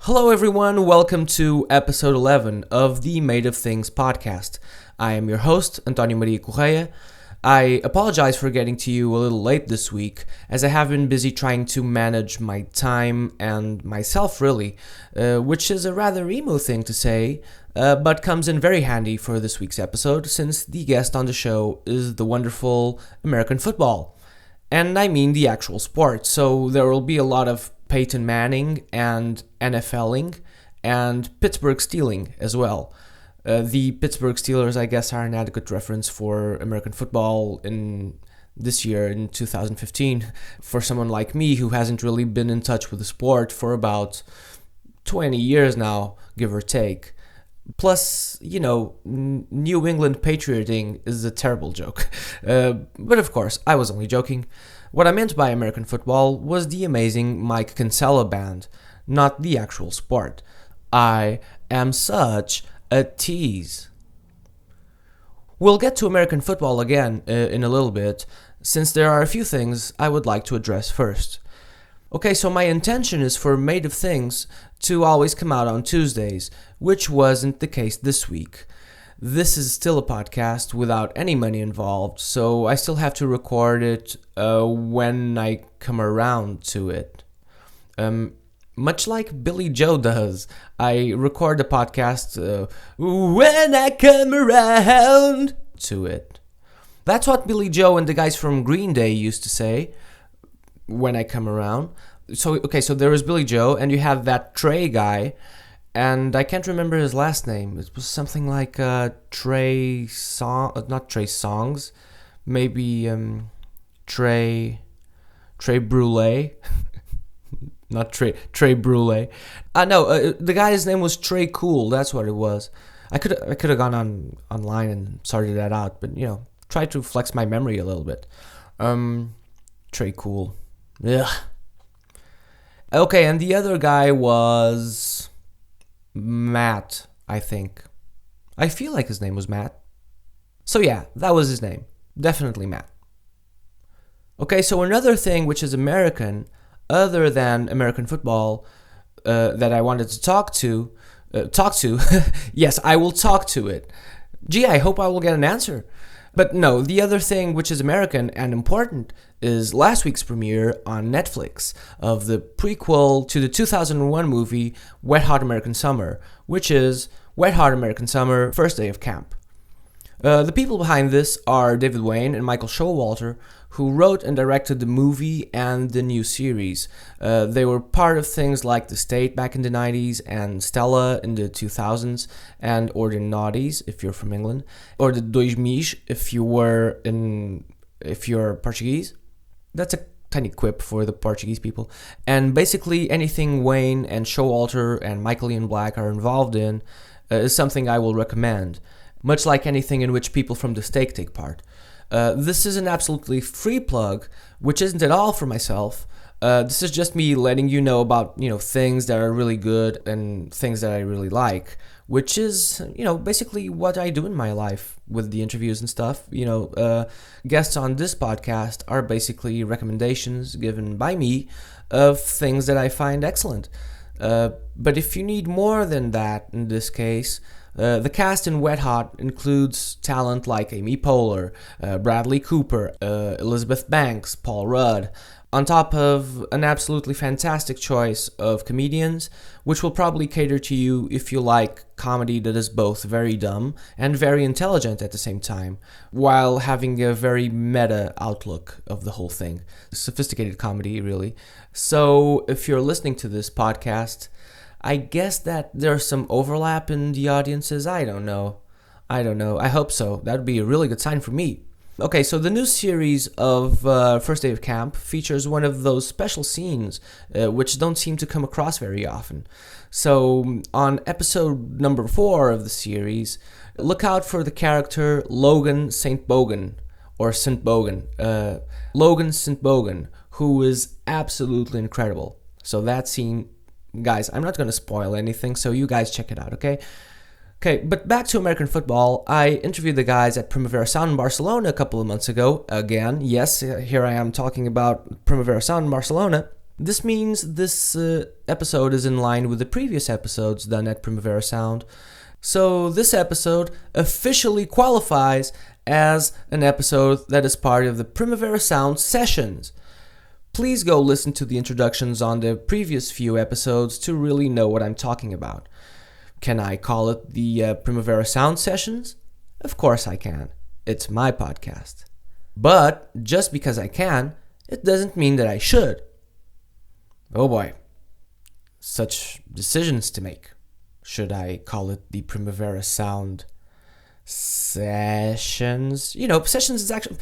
Hello everyone, welcome to episode 11 of the Made of Things podcast. I am your host, Antonio Maria Correia. I apologize for getting to you a little late this week, as I have been busy trying to manage my time and myself really, which is a rather emo thing to say, but comes in very handy for this week's episode since the guest on the show is the wonderful American football. And I mean the actual sport, so there will be a lot of Peyton Manning and NFLing and Pittsburgh Steeling as well. The Pittsburgh Steelers, I guess, are an adequate reference for American football in this year, in 2015, for someone like me who hasn't really been in touch with the sport for about 20 years now, give or take. Plus, New England patrioting is a terrible joke. But of course, I was only joking. What I meant by American football was the amazing Mike Kinsella band, not the actual sport. I am such a tease. We'll get to American football again in a little bit, since there are a few things I would like to address first. Okay, so my intention is for Made of Things to always come out on Tuesdays, which wasn't the case this week. This is still a podcast without any money involved, so I still have to record it when I come around to it. Much like Billy Joe does, I record the podcast when I come around to it. That's what Billy Joe and the guys from Green Day used to say. When I come around. So there was Billy Joe, and you have that Trey guy, and I can't remember his last name. It was something like not Trey Songs, maybe Trey Brule. Not Trey Brule. No, the guy's name was Trey Cool. That's what it was. I could have gone online and sorted that out, but try to flex my memory a little bit. Trey Cool. Ugh. Okay, and the other guy was Matt, I think. I feel like his name was Matt. So yeah, that was his name. Definitely Matt. Okay, so another thing which is American, other than American football, that I wanted to talk to. Yes, I will talk to it. Gee, I hope I will get an answer. But no, the other thing which is American and important is last week's premiere on Netflix of the prequel to the 2001 movie Wet Hot American Summer, which is Wet Hot American Summer, First Day of Camp. The people behind this are David Wayne and Michael Showalter, who wrote and directed the movie and the new series. They were part of things like The State back in the 90s and Stella in the 2000s, and or the Naughties if you're from England, or the Dois Mis if you're Portuguese. That's a tiny quip for the Portuguese people. And basically anything Wayne and Showalter and Michael Ian Black are involved in is something I will recommend, much like anything in which people from The Stake take part. This is an absolutely free plug, which isn't at all for myself. This is just me letting you know about, things that are really good and things that I really like, which is, basically what I do in my life with the interviews and stuff. Guests on this podcast are basically recommendations given by me of things that I find excellent. But if you need more than that in this case, the cast in Wet Hot includes talent like Amy Poehler, Bradley Cooper, Elizabeth Banks, Paul Rudd, on top of an absolutely fantastic choice of comedians, which will probably cater to you if you like comedy that is both very dumb and very intelligent at the same time, while having a very meta outlook of the whole thing. Sophisticated comedy, really. So if you're listening to this podcast, I guess that there's some overlap in the audiences. I don't know. I hope so. That would be a really good sign for me. Okay, so the new series of First Day of Camp features one of those special scenes which don't seem to come across very often. So on episode number 4 of the series, look out for the character Logan St. Bogan, or St. Bogan. Logan St. Bogan, who is absolutely incredible. So that scene, guys, I'm not going to spoil anything, so you guys check it out, okay? Okay, but back to American football. I interviewed the guys at Primavera Sound in Barcelona a couple of months ago. Again, yes, here I am talking about Primavera Sound in Barcelona. This means this episode is in line with the previous episodes done at Primavera Sound. So this episode officially qualifies as an episode that is part of the Primavera Sound sessions. Please go listen to the introductions on the previous few episodes to really know what I'm talking about. Can I call it the Primavera Sound sessions? Of course I can. It's my podcast. But just because I can, it doesn't mean that I should. Oh boy. Such decisions to make. Should I call it the Primavera Sound sessions? Sessions is actually...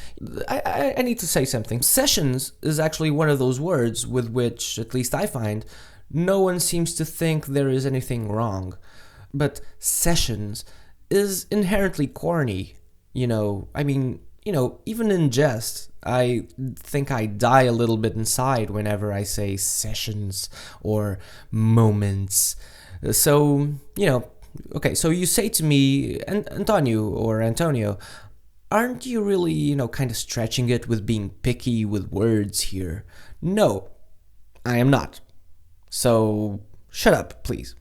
I need to say something. Sessions is actually one of those words with which, at least I find, no one seems to think there is anything wrong. But sessions is inherently corny. Even in jest, I think I die a little bit inside whenever I say sessions or moments. So, okay, so you say to me, Antonio, aren't you really, kind of stretching it with being picky with words here? No, I am not. So, shut up, please.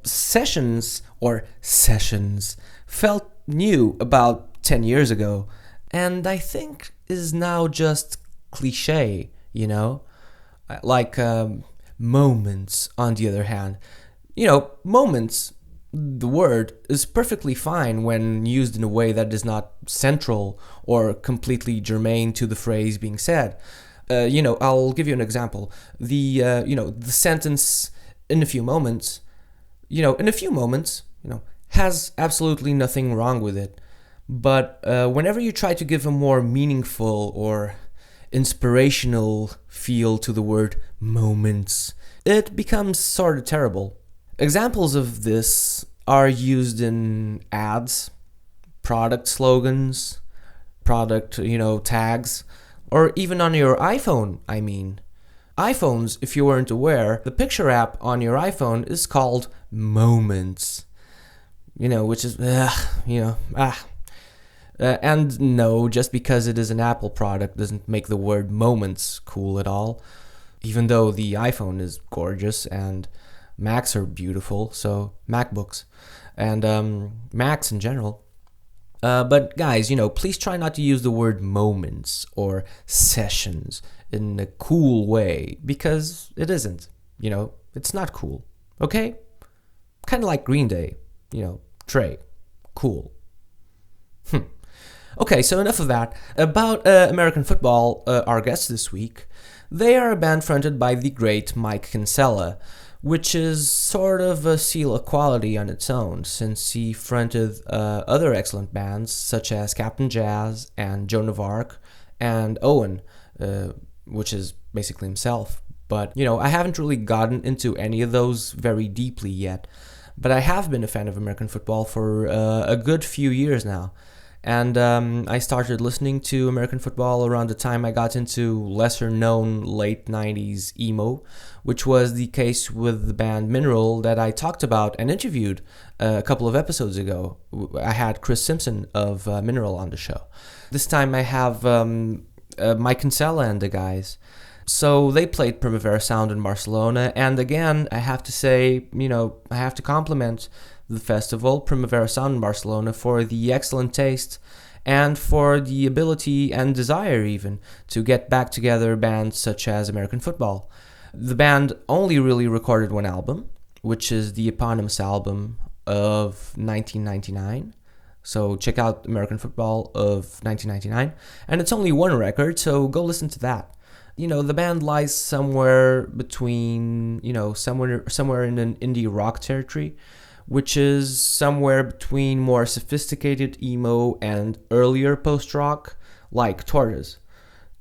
Sessions felt new about 10 years ago, and I think is now just cliche, like moments on the other hand. Moments, the word, is perfectly fine when used in a way that is not central or completely germane to the phrase being said. I'll give you an example. The sentence in a few moments, has absolutely nothing wrong with it. But whenever you try to give a more meaningful or inspirational feel to the word moments, it becomes sort of terrible. Examples of this are used in ads, product slogans, product, tags, or even on your iPhone, iPhones, if you weren't aware, the picture app on your iPhone is called Moments. Which is, and no, just because it is an Apple product doesn't make the word moments cool at all. Even though the iPhone is gorgeous and Macs are beautiful, so MacBooks and Macs in general. But guys, please try not to use the word moments or sessions in a cool way, because it isn't. It's not cool. Okay? Kind of like Green Day. Trey. Cool. Okay, so enough of that. About American football, our guests this week. They are a band fronted by the great Mike Kinsella, which is sort of a seal of quality on its own, since he fronted other excellent bands such as Captain Jazz and Joan of Arc and Owen, which is basically himself. But, I haven't really gotten into any of those very deeply yet. But I have been a fan of American football for a good few years now. And I started listening to American football around the time I got into lesser-known late 90s emo, which was the case with the band Mineral that I talked about and interviewed a couple of episodes ago. I had Chris Simpson of Mineral on the show. This time I have Mike Kinsella and the guys. So they played Primavera Sound in Barcelona, and again, I have to say, I have to compliment the festival, Primavera Sound in Barcelona, for the excellent taste and for the ability and desire even to get back together bands such as American football. The band only really recorded one album, which is the eponymous album of 1999. So check out American Football of 1999. And it's only one record, so go listen to that. The band lies somewhere between, somewhere in an indie rock territory, which is somewhere between more sophisticated emo and earlier post-rock, like Tortoise.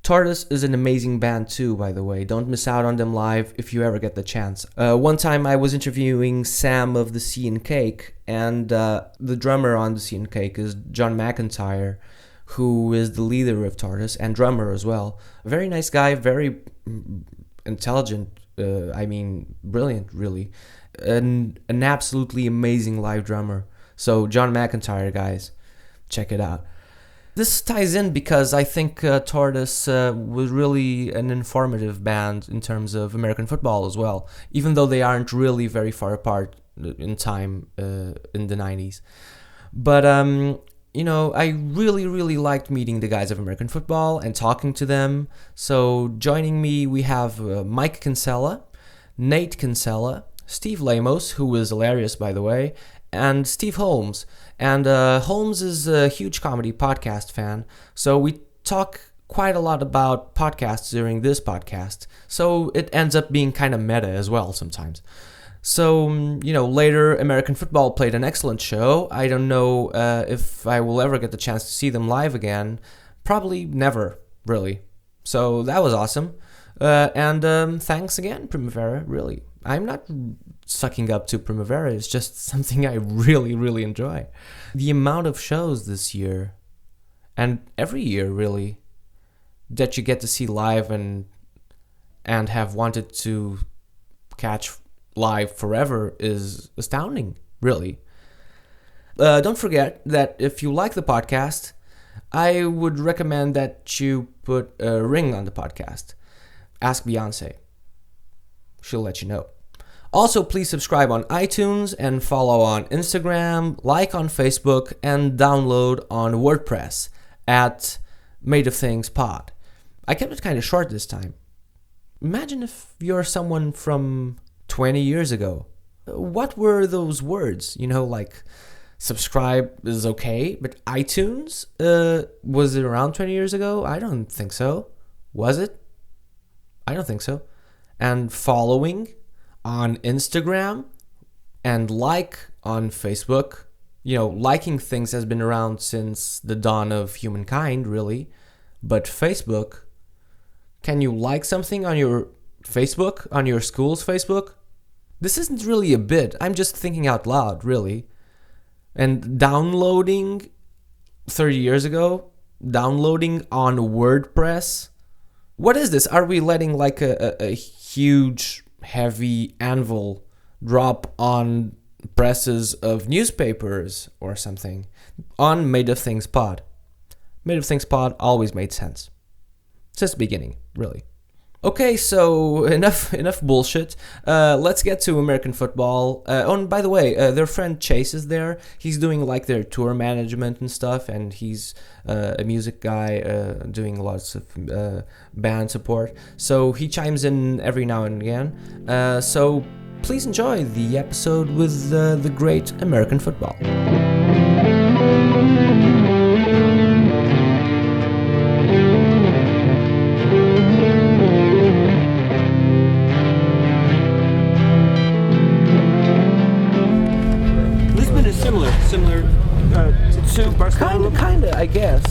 Tortoise is an amazing band too, by the way. Don't miss out on them live if you ever get the chance. One time I was interviewing Sam of the Sea and Cake, and the drummer on the Sea and Cake is John McIntyre, who is the leader of Tortoise and drummer as well. A very nice guy, very intelligent, brilliant, really. An absolutely amazing live drummer. So John McIntyre, guys, check it out. This ties in because I think Tortoise was really an informative band in terms of American football as well, even though they aren't really very far apart in time in the 90s. But, I really, really liked meeting the guys of American football and talking to them. So joining me, we have Mike Kinsella, Nate Kinsella, Steve Lamos, who is hilarious, by the way, and Steve Holmes. And Holmes is a huge comedy podcast fan, so we talk quite a lot about podcasts during this podcast, so it ends up being kind of meta as well sometimes. So, later American football played an excellent show. I don't know if I will ever get the chance to see them live again. Probably never, really. So that was awesome. And thanks again, Primavera, really. I'm not sucking up to Primavera, it's just something I really, really enjoy. The amount of shows this year, and every year really, that you get to see live and have wanted to catch live forever is astounding, really. Don't forget that if you like the podcast, I would recommend that you put a ring on the podcast. Ask Beyonce. She'll let you know. Also, please subscribe on iTunes and follow on Instagram, like on Facebook, and download on WordPress at Made of Things Pod. I kept it kind of short this time. Imagine if you're someone from 20 years ago. What were those words? Like subscribe is okay, but iTunes? Was it around 20 years ago? I don't think so. Was it? I don't think so. And following on Instagram and like on Facebook. Liking things has been around since the dawn of humankind, really. But Facebook, can you like something on your Facebook, on your school's Facebook? This isn't really a bit. I'm just thinking out loud, really. And downloading 30 years ago, downloading on WordPress. What is this? Are we letting like a huge, heavy anvil drop on presses of newspapers or something on Made of Things Pod? Made of Things Pod always made sense. Since the beginning, really. Okay, so enough bullshit. Let's get to American football. And by the way, their friend Chase is there. He's doing like their tour management and stuff, and he's a music guy doing lots of band support. So he chimes in every now and again. So please enjoy the episode with the great American football. Similar to Barcelona? Kind of, I guess.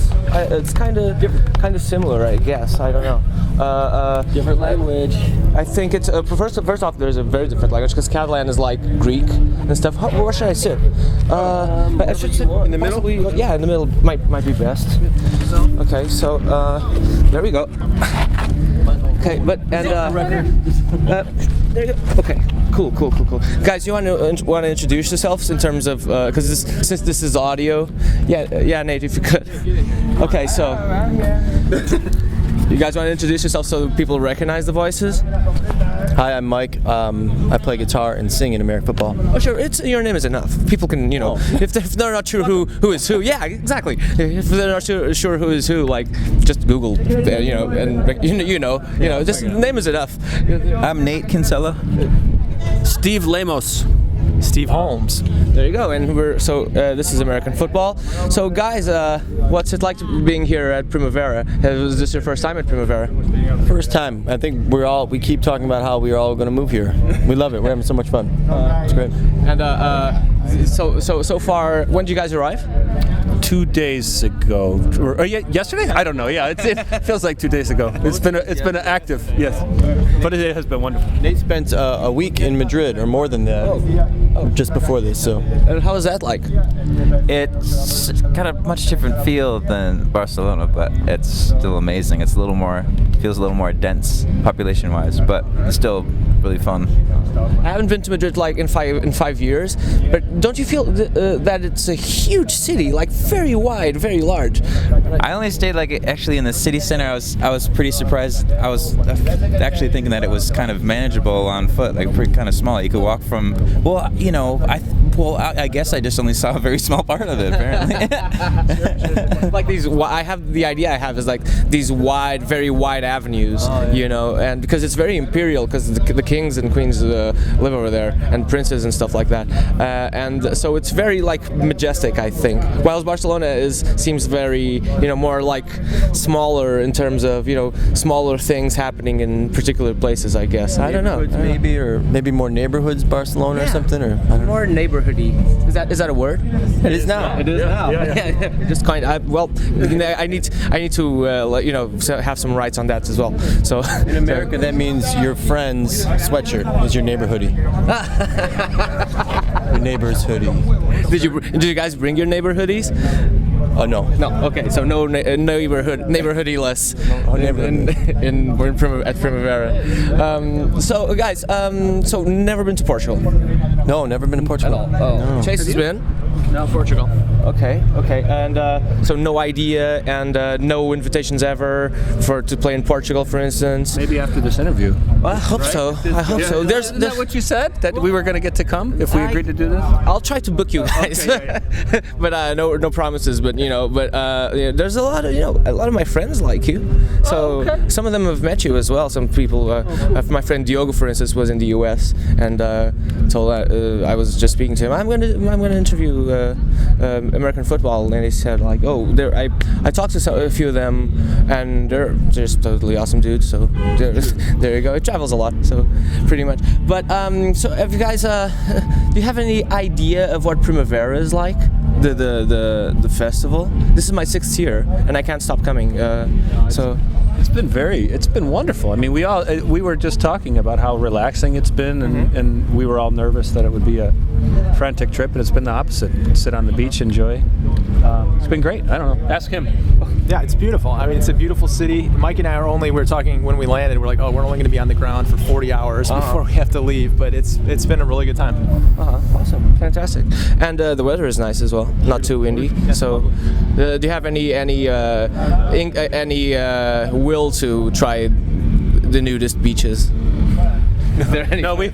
It's kind of similar, I guess. I don't know. Different language. I think it's first off, there's a very different language because Catalan is like Greek and stuff. Where should I sit? I should sit in the middle. Yeah, in the middle might be best. Okay, so there we go. Okay, but there you go. Okay, cool. Guys, you want to introduce yourselves in terms of because since this is audio, yeah, Nate, if you could. Okay, so you guys want to introduce yourselves so people recognize the voices? Hi, I'm Mike. I play guitar and sing in American football. Oh, sure. Your name is enough. People can, if they're not sure who is who, yeah, exactly. If they're not sure who is who, like, just Google, and just name is enough. I'm Nate Kinsella. Steve Lamos. Steve Holmes. There you go. And this is American football. So, guys, what's it like being here at Primavera? Was this your first time at Primavera? First time. I think we keep talking about how we're all going to move here. We love it. We're having so much fun. It's great. And so far, when did you guys arrive? 2 days ago, or yesterday? I don't know. Yeah, it feels like 2 days ago. It's been active, yes, but it has been wonderful. Nate spent a week in Madrid, or more than that, just before this. So, and how was that like? It's got a much different feel than Barcelona, but it's still amazing. Feels a little more dense population-wise, but still really fun. I haven't been to Madrid like in 5 years, but don't you feel that it's a huge city, like very wide, very large? I only stayed like actually in the city center. I was pretty surprised. I was actually thinking that it was kind of manageable on foot, like pretty kind of small. You could walk from. Well, you know, I guess I just only saw a very small part of it apparently. Like these, I have the idea I have is like these wide, very wide avenues, you know, and because it's very imperial, because the kings and queens live over there, and princes and stuff like that, and so it's very like majestic, I think. Whilst Barcelona seems very, you know, more like smaller in terms of, you know, smaller things happening in particular places, I guess. I don't know. Maybe, or maybe more neighborhoods, Barcelona or something, or I don't know. More neighborhoody. Is that a word? It is now. It is now. Yeah. Just kind of. Well, I need to you know, have some rights on that as well. So in America, that means your friend's sweatshirt is your neighbor hoodie. Your neighbor's hoodie. Did you guys bring your neighbor hoodies? Oh no. No. Okay. So no neighbor hoodie-less at Primavera. So guys, so never been to Portugal? No, never been to Portugal. Oh. No. Chase has been? No, Portugal. Okay. And so no idea, and no invitations ever to play in Portugal, for instance. Maybe after this interview. I hope so. I hope so. Isn't that what you said? That we were going to get to come if we agreed to do this? I'll try to book you guys, but no promises. But you know, yeah, there's a lot of my friends like you. So some of them have met you as well. Some people, my friend Diogo, for instance, was in the U.S. and told I was just speaking to him. I'm going to interview American football, and he said like, oh, I talked to a few of them, and they're just totally awesome dudes. So there you go. It travels a lot, so pretty much. But so have you guys? Do you have any idea of what Primavera is like? The festival. This is my 6th year, and I can't stop coming. So it's been wonderful. I mean, we were just talking about how relaxing it's been, and we were all nervous that it would be a frantic trip, and it's been the opposite. Sit on the beach, enjoy. It's been great. I don't know. Ask him. Yeah, it's beautiful. I mean, it's a beautiful city. Mike and I we were talking when we landed. We're like, oh, we're only going to be on the ground for 40 hours before we have to leave. But it's been a really good time. Awesome, fantastic. And the weather is nice as well. Not too windy. So, do you have any will to try the nudist beaches? No, we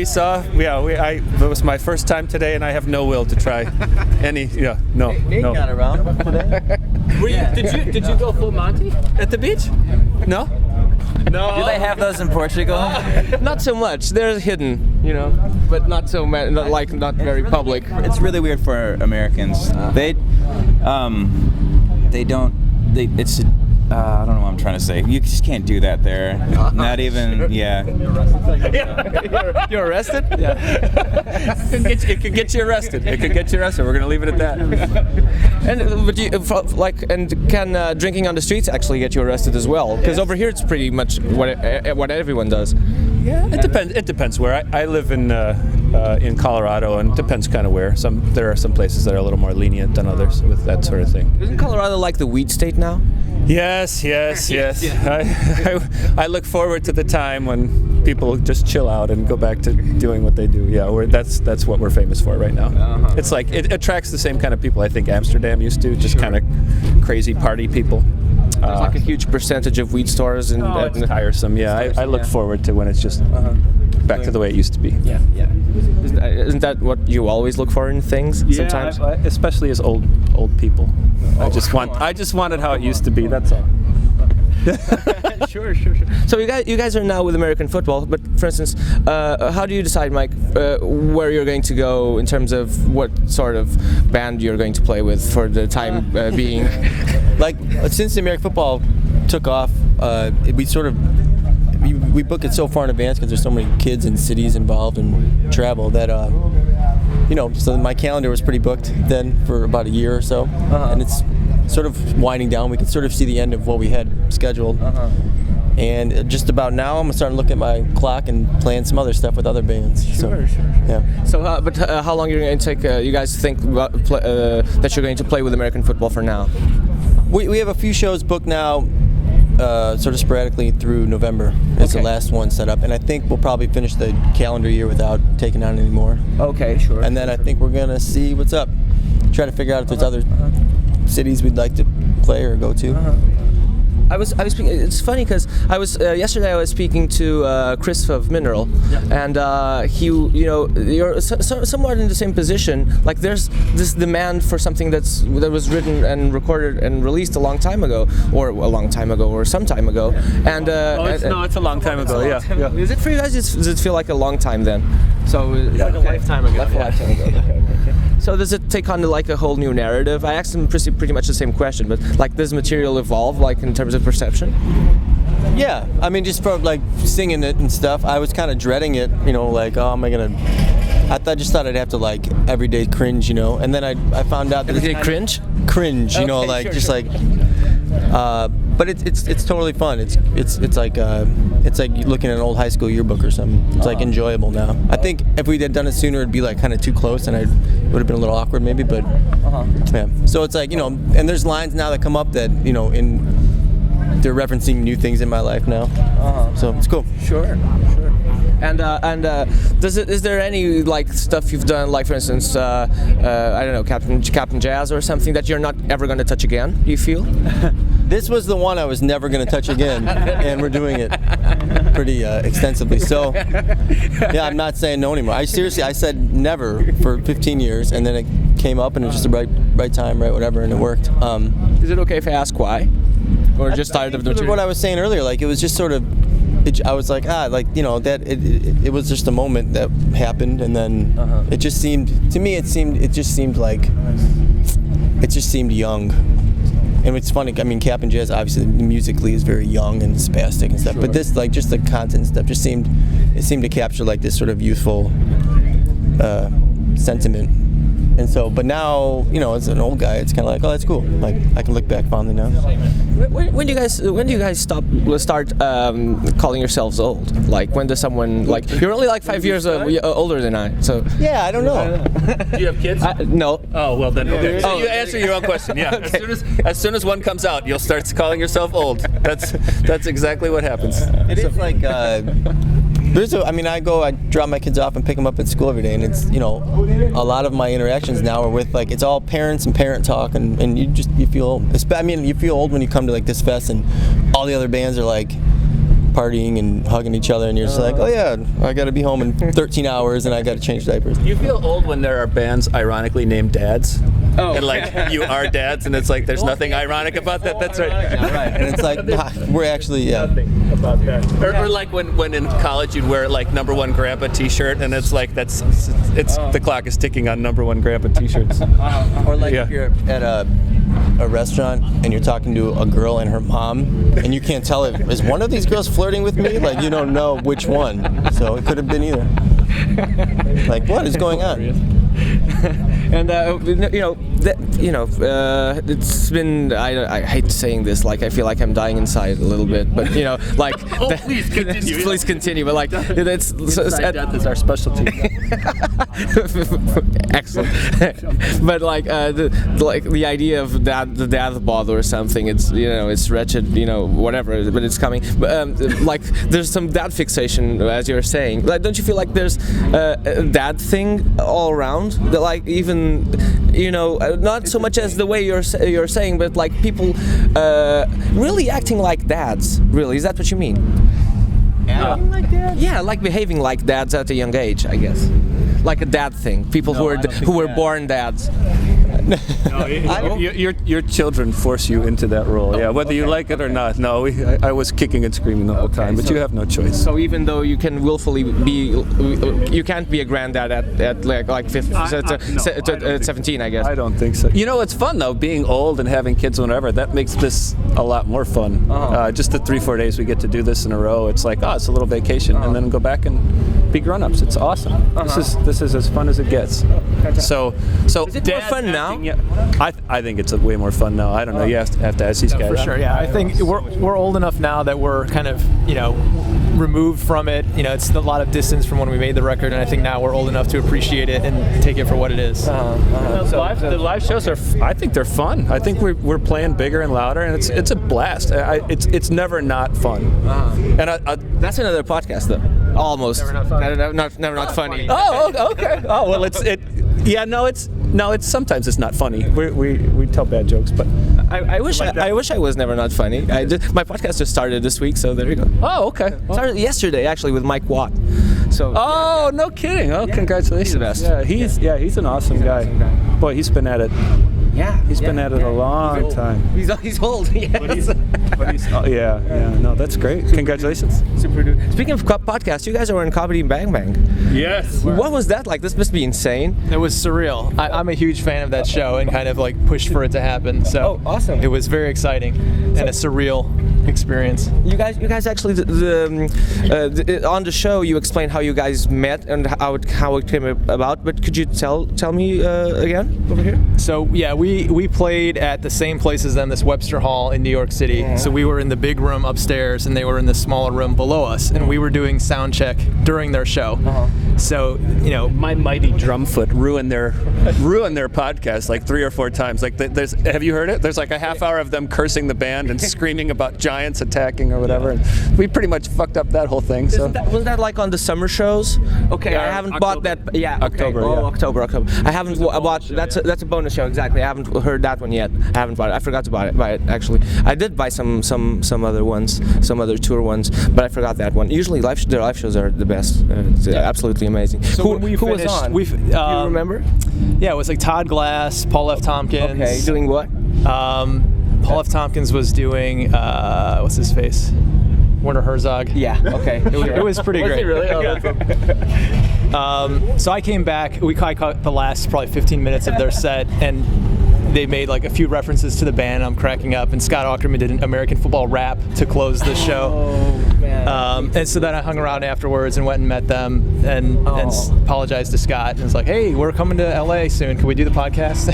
saw. Yeah, it was my first time today, and I have no will to try any. Yeah, no. Got around today. Did you go full Monty at the beach? No. Do they have those in Portugal? Not so much. They're hidden, you know, but not so not very public. It's really weird for Americans. It's I don't know what I'm trying to say. You just can't do that there. Not even, yeah. You're arrested? Yeah. It could get you arrested. We're gonna leave it at that. And can drinking on the streets actually get you arrested as well? Because over here it's pretty much what everyone does. Yeah, it depends where. I live in Colorado, and it depends kind of where. There are some places that are a little more lenient than others with that sort of thing. Isn't Colorado like the weed state now? Yes. I look forward to the time when people just chill out and go back to doing what they do. Yeah, that's what we're famous for right now. It's like it attracts the same kind of people I think Amsterdam used to, just kind of crazy party people. There's like a huge percentage of weed stores, and it's tiresome. Yeah, I look forward to when it's just back to the way it used to be. Yeah. Isn't that what you always look for in things? Yeah, sometimes, especially as old people. I just want it how it used to be. That's all. Sure. So you guys are now with American football, but for instance, how do you decide, Mike, where you're going to go in terms of what sort of band you're going to play with for the time being? Like since the American football took off, we book it so far in advance because there's so many kids and cities involved and travel that so my calendar was pretty booked then for about a year or so, and it's sort of winding down. We can sort of see the end of what we had scheduled, and just about now I'm starting to look at my clock and plan some other stuff with other bands. Sure. Yeah. So, how long are you going to take? You guys think about that you're going to play with American football for now? We have a few shows booked now. sort of sporadically through November. It's the last one set up, and I think we'll probably finish the calendar year without taking on any more. Okay, sure. And then I think we're gonna see what's up. Try to figure out if there's other cities we'd like to play or go to. I was speaking. It's funny because I was yesterday. I was speaking to Chris of Mineral, and he, you're somewhat in the same position. Like there's this demand for something that was written and recorded and released a long time ago, or some time ago. And it's a long time ago. Yeah. Is it for you guys? Does it feel like a long time then? So like a lifetime ago. Like a lifetime ago. Okay. So does it take on like a whole new narrative? I asked him pretty much the same question, but like does material evolve like in terms of perception? Yeah, I mean, just from like singing it and stuff, I was kind of dreading it, like, oh, am I gonna? I just thought I'd have to like everyday cringe, and then I found out that it's cringe, okay, like sure, just sure. like. But it's totally fun. It's like looking at an old high school yearbook or something. It's like enjoyable now. I think if we had done it sooner, it'd be like kind of too close, and it would have been a little awkward maybe. But yeah. So it's like and there's lines now that come up that they're referencing new things in my life now. So it's cool. Sure. And is there any like stuff you've done, like for instance, I don't know, Captain Jazz or something that you're not ever going to touch again? Do you feel? This was the one I was never going to touch again, and we're doing it pretty extensively. So yeah, I'm not saying no anymore. I said never for 15 years, and then it came up, and it was just the right time, right whatever, and it worked. Is it okay if I ask why? Or just tired of the material? What I was saying earlier, like it was just sort of, I was like, that it was just a moment that happened, and then it just seemed young. And it's funny, I mean, Cap and Jazz obviously musically is very young and spastic and stuff, but this, like, just the content and stuff just seemed to capture like this sort of youthful sentiment. And so, but now, as an old guy, it's kind of like, oh, that's cool. Like, I can look back fondly now. When do you guys start calling yourselves old? Like, when does someone, like, you're only like 5 years older than I, so. Yeah, I don't know. Do you have kids? No. Oh, well then, okay. So Oh. you answer your own question, yeah. Okay. As soon as one comes out, you'll start calling yourself old. That's exactly what happens. It is like, I drop my kids off and pick them up at school every day, and it's, a lot of my interactions now are with, like, it's all parents and parent talk, and you feel, you feel old when you come to like this fest and all the other bands are like partying and hugging each other, and you're just like, oh yeah, I gotta be home in 13 hours and I gotta change diapers. You feel old when there are bands ironically named dads. Oh. And like, you are dads, and it's like, there's nothing ironic about that. That's right. Right. And it's like, we're actually, Nothing about that. Or like when in college you'd wear like number one grandpa t-shirt, and it's like, the clock is ticking on number one grandpa t-shirts. or like if you're at a restaurant and you're talking to a girl and her mom, and you can't tell if is one of these girls flirting with me, like you don't know which one, so it could have been either. Like, what is going on? And it's been, I hate saying this, like I feel like I'm dying inside a little bit, but like Please continue. Please continue, but like it's Death is our specialty. Excellent. But like the idea of the death bottle or something, it's it's wretched, whatever, but it's coming. But like there's some dad fixation, as you're saying. Like, don't you feel like there's a dad thing all around? That, like, even not so much as the way you're saying, but like people really acting like dads. Really, is that what you mean? Acting like dads? Yeah, like behaving like dads at a young age, I guess. Like a dad thing. People who were born dads. No, your children force you into that role. Yeah, whether you like it or not. No, I was kicking and screaming the whole time, but you have no choice. So even though you can willfully you can't be a granddad at like 17, I guess. I don't think so. It's fun though, being old and having kids whenever. That makes this a lot more fun. Just the 3-4 days we get to do this in a row, it's like, it's a little vacation, and then go back and be grown-ups. It's awesome. This is as fun as it gets. So is it more fun now? I think it's way more fun now. I don't know. You have to ask these guys. For sure, yeah. I think we're old enough now that we're kind of, removed from it. You know, it's a lot of distance from when we made the record, and I think now we're old enough to appreciate it and take it for what it is. The live shows are. I think they're fun. I think we're playing bigger and louder, and it's a blast. It's never not fun. And That's another podcast, though. Almost. Never not funny. Oh, okay. Oh, well, it's sometimes it's not funny. We tell bad jokes, but I wish I was never not funny. My podcast just started this week, so there you go. oh, okay. Started yesterday, actually, with Mike Watt. So. Oh, no kidding. Oh, congratulations. He's the best. Yeah, he's an awesome guy. Boy, he's been at it. Yeah. He's been at it a long time. He's old. Yes. No, that's great. Congratulations. Super dude. Speaking of podcasts, you guys are in Comedy Bang Bang. Yes. What was that like? This must be insane. It was surreal. I'm a huge fan of that show and kind of like pushed for it to happen. So awesome. It was very exciting and a surreal experience. You guys actually on the show you explained how you guys met and how it came about. But could you tell me again over here? So yeah, we played at the same place as them, this Webster Hall in New York City. So we were in the big room upstairs and they were in the smaller room below us, and we were doing sound check during their show. So My mighty drum foot ruined their podcast like 3 or 4 times. Like have you heard it? There's like a half hour of them cursing the band and screaming about giants attacking or whatever. And we pretty much fucked up that whole thing. So Wasn't that like on the summer shows? Okay, I haven't bought that. Yeah, okay. October. Oh, Yeah. October. I haven't bought. That's a bonus show. Exactly. I haven't heard that one yet. I haven't bought it. I forgot to buy it actually. I did buy some other ones, some other tour ones, but I forgot that one. Usually their live shows are the best. It's absolutely amazing. So who when we who was finished, on? we Do you remember? Yeah, it was like Todd Glass, Paul F. Tompkins. Okay, doing what? Paul F. Tompkins was doing what's his face? Werner Herzog. Yeah. Okay. It was pretty great. really? So I came back. I caught the last probably 15 minutes of their set, and they made like a few references to the band. I'm cracking up, and Scott Aukerman did an American football rap to close the show. Oh man. And so then I hung around afterwards and went and met them and apologized to Scott, and was like, "Hey, we're coming to LA soon. Can we do the podcast?"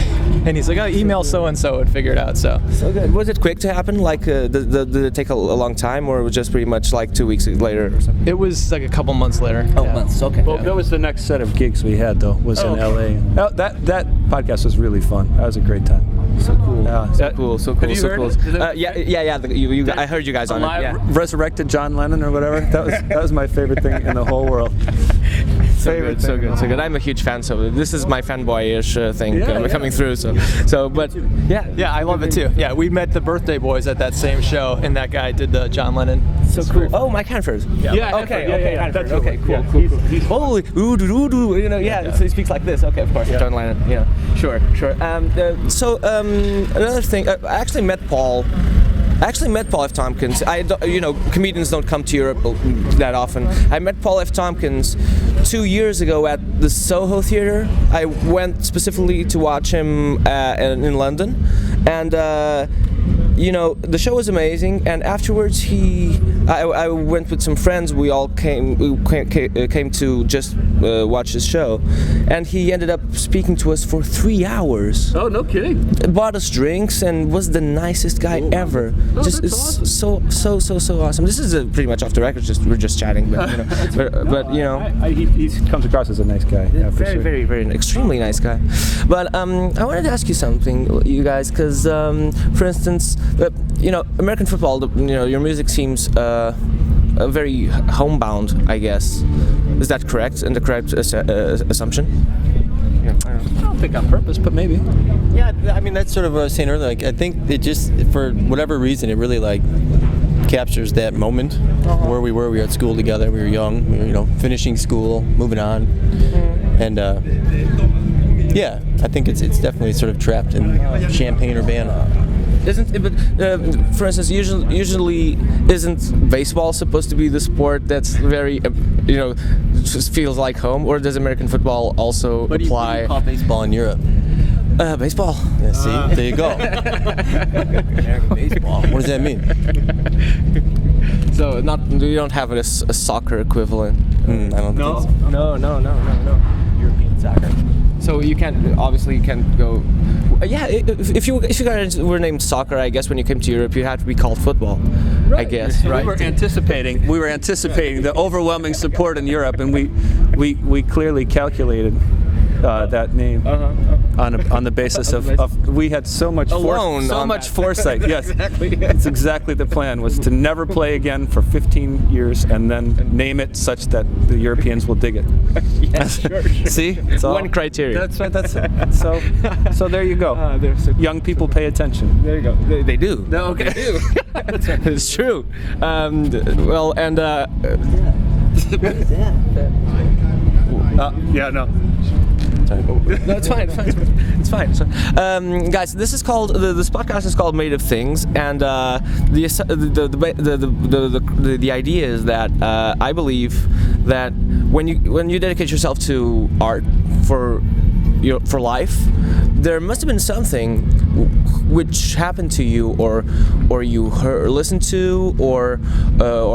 And he's like, "Oh, email so and so and figure it out." So good. Was it quick to happen? Like, did it take a long time, or it was just pretty much like 2 weeks later or something? it was like a couple months later. Months. Okay. Well, that was the next set of gigs we had, though, was in LA. Oh, that podcast was really fun. That was a great time. So cool. Yeah. So cool. Have you heard it? Yeah. I heard you guys on it. Yeah. Resurrected John Lennon or whatever. That was my favorite thing in the whole world. So good. I'm a huge fan. So this is my fanboyish thing coming through. But Yeah, I love it too. Yeah, we met the Birthday Boys at that same show, and that guy did the John Lennon. so cool. Oh, Mike Hanford. Yeah. Okay. Hanford. Okay. Cool. Holy, ooh. So he speaks like this. Okay, of course. John Lennon. Yeah. Sure. Another thing. I actually met Paul F. Tompkins. Comedians don't come to Europe that often. I met Paul F. Tompkins 2 years ago at the Soho Theatre. I went specifically to watch him in London, and the show was amazing. And afterwards, I went with some friends. We all came to just watch his show, and he ended up speaking to us for 3 hours. Oh, no kidding. Bought us drinks and was the nicest guy ever. It's so awesome. This is pretty much off the record. We're just chatting, but he comes across as a nice guy. Yeah, for sure. Very, very extremely nice guy. But I wanted to ask you something, you guys, because for instance, American football. Your music seems very homebound, I guess. Is that correct? And the correct assumption? I don't think on purpose, but maybe. Yeah, I mean that's sort of what I was saying earlier. Like I think it just, for whatever reason, it really like captures that moment where we were. We were at school together. We were young. We were, finishing school, moving on, and yeah, I think it's definitely sort of trapped in Champaign-Urbana. For instance, usually isn't baseball supposed to be the sport that's very, just feels like home, or does American football also What do you call baseball in Europe? Baseball. Yeah, see, there you go. American baseball. What does that mean? So you don't have a soccer equivalent. I don't think so. No. European soccer. So So you can't go. Yeah, if you guys were named soccer, I guess when you came to Europe, you had to be called football. Right. I guess. Right. We were anticipating the overwhelming support in Europe, and we clearly calculated that name on the basis of we had so much foresight. Yes, exactly. It's exactly the plan, was to never play again for 15 years and then name it such that the Europeans will dig it. Yeah, sure. See, it's one criteria. That's right. That's it. So there you go. Young people pay attention. There you go. They do. No, okay. They do. It's true. Yeah, no. No, it's fine. It's fine. Guys, this podcast is called Made of Things, and the idea is that I believe that when you dedicate yourself to art for life, there must have been something which happened to you, or you heard, or listened to, or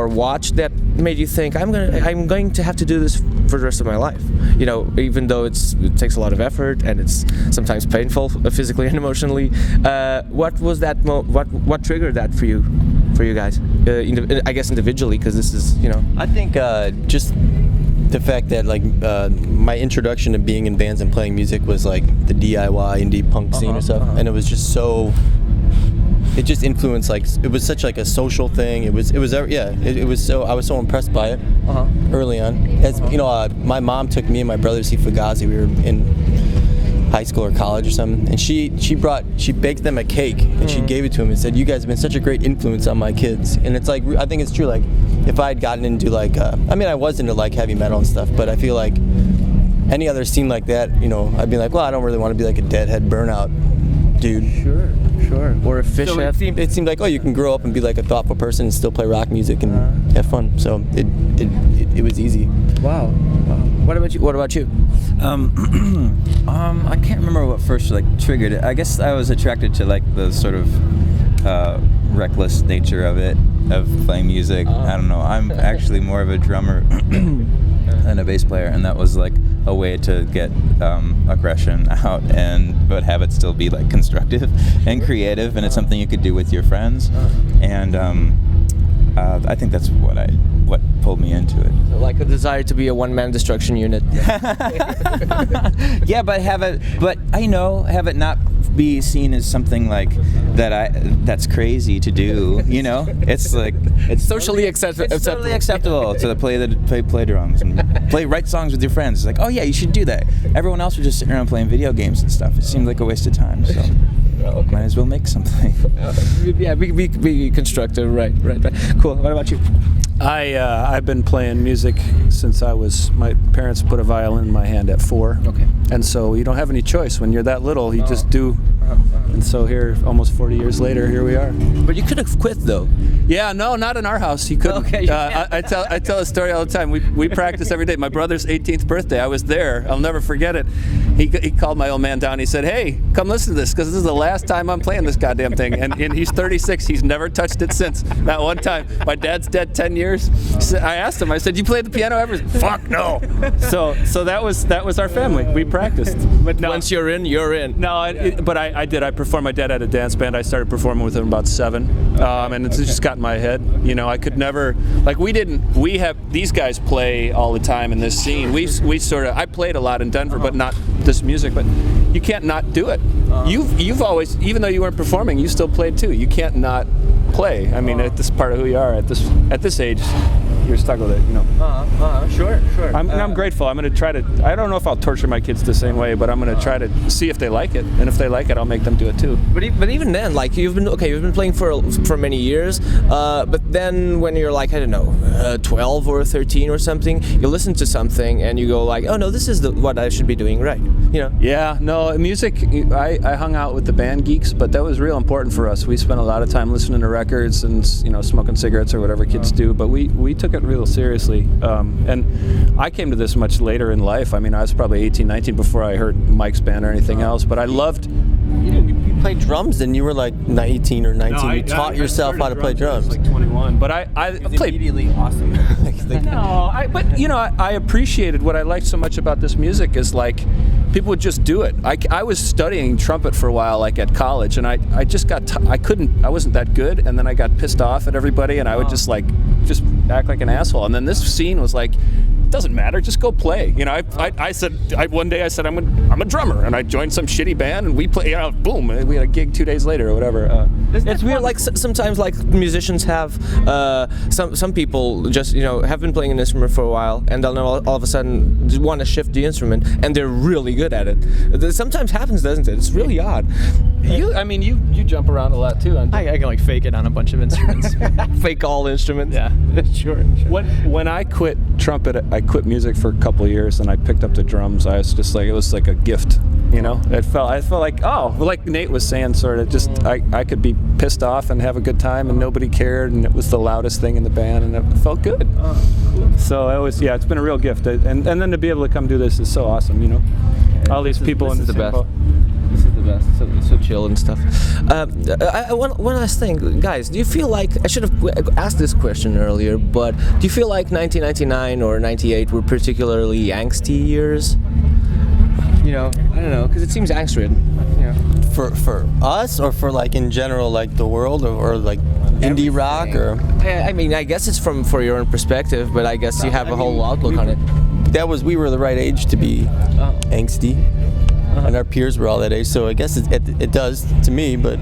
watched that made you think I'm going to have to do this for the rest of my life. You know, even though it takes a lot of effort and it's sometimes painful physically and emotionally. What was that? What triggered that for you guys? I guess individually, because this is, you know. I think just the fact that my introduction to being in bands and playing music was like the DIY indie punk scene or stuff, and it was just so. It just influenced, it was such a social thing. It was so, I was so impressed by it early on. As you know, my mom took me and my brother to see Fugazi. We were in high school or college or something, and she baked them a cake and she gave it to him and said, "You guys have been such a great influence on my kids." And it's I think it's true. Like, if I had gotten into I was into heavy metal and stuff, but I feel like any other scene like that, you know, I'd be like, well, I don't really want to be like a Deadhead Burnout dude. Sure. Or a fish. So it seemed like, you can grow up and be like a thoughtful person and still play rock music and have fun. So it was easy. Wow. What about you? I can't remember what first triggered it. I guess I was attracted to the sort of reckless nature of it, of playing music. I don't know. I'm actually more of a drummer than a bass player, and that was a way to get aggression out, but have it still be constructive and creative, and it's something you could do with your friends. And I think that's what pulled me into it. So a desire to be a one-man destruction unit. Yeah, but have it not be seen as something that's crazy to do. You know, it's socially acceptable. It's totally acceptable to play drums and write songs with your friends. It's like, oh yeah, you should do that. Everyone else was just sitting around playing video games and stuff. It seemed like a waste of time. So. Okay. Might as well make something. Yeah, be constructive, right. Cool. What about you? I've been playing music since my parents put a violin in my hand at 4. Okay. And so you don't have any choice when you're that little. You just do. And so here, almost 40 years later, here we are. But you could have quit, though. Yeah, no, not in our house. You couldn't. Okay. I tell a story all the time. We practice every day. My brother's 18th birthday, I was there. I'll never forget it. He called my old man down. He said, "Hey, come listen to this, because this is the last time I'm playing this goddamn thing." And he's 36. He's never touched it since. That one time. My dad's dead 10 years. I asked him. I said, "You played the piano ever?" Fuck no. So that was our family. We practiced. But no, once you're in, you're in. No, but I did. I performed. My dad had a dance band. I started performing with him about 7, and it's just got in my head. You know, I could never we have these guys play all the time in this scene. We sort of, I played a lot in Denver, but not this music. But you can't not do it. You've always, even though you weren't performing, you still played too. You can't not play. I mean, this is part of who you are at this age. You're stuck with it, you know. Sure. I'm grateful. I'm going to try to. I don't know if I'll torture my kids the same way, but I'm going to try to see if they like it, and if they like it, I'll make them do it too. But even then, you've been playing for many years, but then when you're 12 or 13 or something, you listen to something and you go oh no, this is what I should be doing, right? You know. Yeah. No, music. I hung out with the band geeks, but that was real important for us. We spent a lot of time listening to records and smoking cigarettes or whatever kids do, but we took it real seriously. And I came to this much later in life. I mean, I was probably 18, 19 before I heard Mike's band or anything else, but I loved You played drums and you were like 18 or 19. You taught yourself how to play drums. I was like 21, but I played immediately awesome. I appreciated what I liked so much about this music is like people would just do it. I was studying trumpet for a while, like at college, and I just got I wasn't that good, and then I got pissed off at everybody, and I would just act like an asshole. And then this scene was like, doesn't matter, just go play. You know, one day I said I'm a drummer, and I joined some shitty band, and we play. Boom, we had a gig 2 days later or whatever. It's weird. Like sometimes, like musicians have some people just have been playing an instrument for a while, and they'll all of a sudden just want to shift the instrument, and they're really good at it. That sometimes happens, doesn't it? It's really odd. You jump around a lot too. I can like fake it on a bunch of instruments. Fake all instruments. Yeah, sure. When I quit trumpet, I quit music for a couple of years, and I picked up the drums. I was just like, it was like a gift, I felt like, like Nate was saying, sort of just I could be pissed off and have a good time, and nobody cared, and it was the loudest thing in the band, and it felt good. So it's been a real gift, and then to be able to come do this is so awesome. All these people in the same boat. This is the best. So chill and stuff. One last thing, guys. Do you feel like I should have asked this question earlier? But do you feel like 1999 or 98 were particularly angsty years? I don't know, because it seems angst-ridden. For us, or for like in general, like the world, or like indie rock, or. I mean, I guess it's for your own perspective, but I guess you have a whole outlook on it. We were the right age to be angsty. And our peers were all that age, so I guess it does to me, but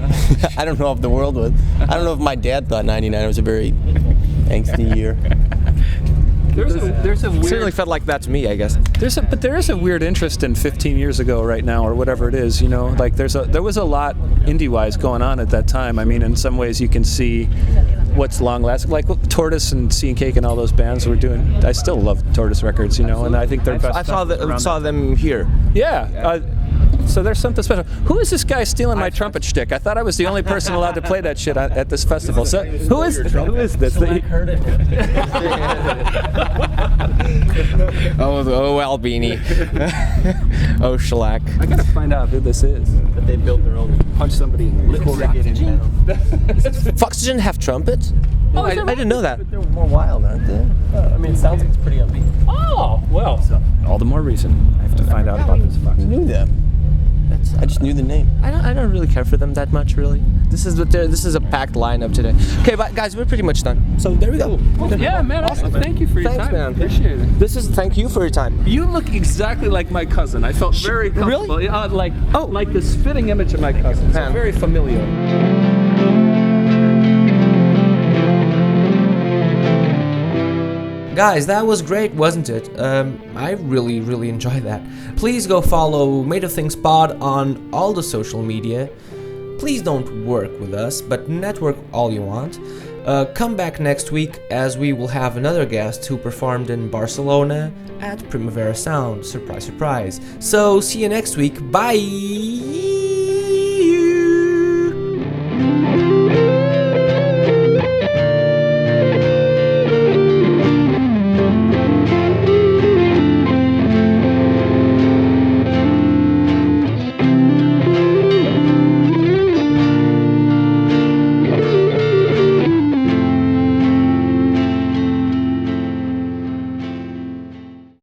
I don't know if the world would. I don't know if my dad thought 99 was a very angsty year. There's a weird, certainly felt like that to me, I guess. There is a weird interest in 15 years ago right now, or whatever it is, like there was a lot indie-wise going on at that time. I mean, in some ways you can see what's long-lasting, like Tortoise and Sea and Cake and all those bands were doing. I still love Tortoise records, and I think they're best. I saw them here. Yeah. So there's something special. Who is this guy stealing my trumpet shtick? I thought I was the only person allowed to play that shit at this festival. So who is this? I heard it. Oh well, Beanie. Oh shellac. I gotta find out who this is. But they built their own. Punch somebody in the lips. Foxygen have trumpet? Oh, I didn't know that. But they're more wild, aren't they? It sounds like it's pretty upbeat. Oh, well, so all the more reason I have to find out about this I Foxygen. knew them. I just knew the name. I don't really care for them that much, really. This is a packed lineup today. Okay, but guys, we're pretty much done. So there we go. Yeah, man. Awesome. Thank you for your Thanks, time. man. Appreciate it. Thank you for your time. You look exactly like my cousin. I felt very comfortable. Really? Like the spitting image of my cousin. So very familiar. Guys, that was great, wasn't it? I really, really enjoyed that. Please go follow Made of Things Pod on all the social media. Please don't work with us, but network all you want. Come back next week as we will have another guest who performed in Barcelona at Primavera Sound. Surprise, surprise. So, see you next week. Bye!